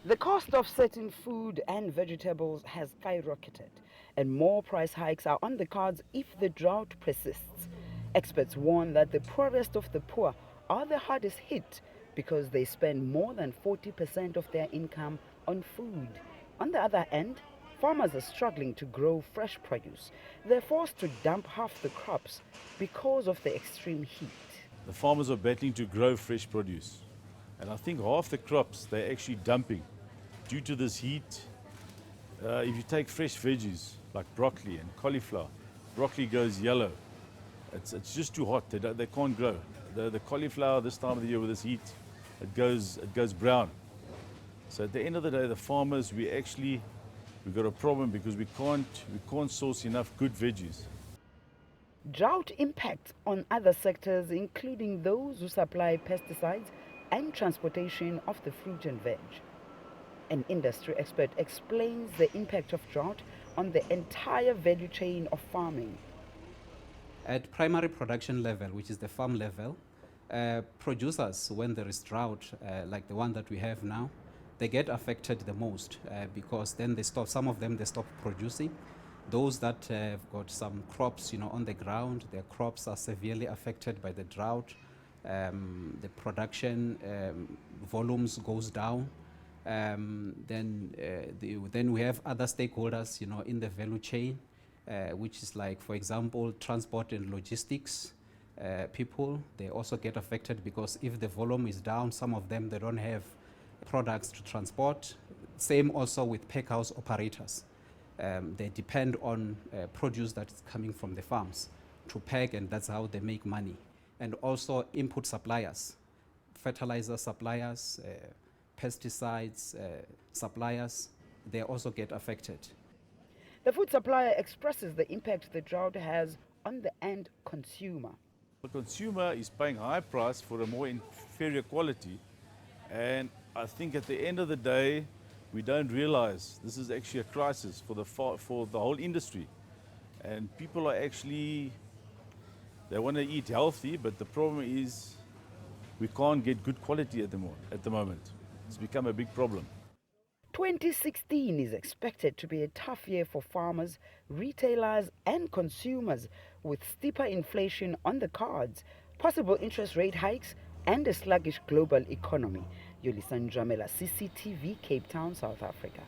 The cost of certain food and vegetables has skyrocketed, and more price hikes are on the cards if the drought persists. Experts warn that the poorest of the poor are the hardest hit because they spend more than 40% of their income on food. On the other hand, farmers are struggling to grow fresh produce. They're forced to dump half the crops because of the extreme heat. The farmers are battling to grow fresh produce. And I think half the crops they're actually dumping due to this heat. If you take fresh veggies like broccoli and cauliflower, broccoli goes yellow. It's just too hot. They can't grow. The cauliflower this time of the year with this heat, it goes brown. So at the end of the day, the farmers we've got a problem because we can't source enough good veggies. Drought impacts on other sectors, including those who supply pesticides and transportation of the fruit and veg. An industry expert explains the impact of drought on the entire value chain of farming. At primary production level, which is the farm level, producers, when there is drought, like the one that we have now, they get affected the most because then some of them stop producing. Those that have got some crops, on the ground, their crops are severely affected by the drought. The production volumes goes down. Then we have other stakeholders, in the value chain, which is like, for example, transport and logistics people. They also get affected because if the volume is down, some of them, they don't have products to transport. Same also with pack house operators. They depend on produce that is coming from the farms to pack, and that's how they make money. And also input suppliers, fertilizer suppliers, pesticides suppliers, they also get affected. The food supplier expresses the impact the drought has on the end consumer. The consumer is paying high price for a more inferior quality, and I think at the end of the day, we don't realize this is actually a crisis for the whole industry. And people are actually, they want to eat healthy, but the problem is we can't get good quality at the moment. It's become a big problem. 2016 is expected to be a tough year for farmers, retailers, and consumers, with steeper inflation on the cards, possible interest rate hikes, and a sluggish global economy. Yolisa, Njamela, CCTV, Cape Town, South Africa.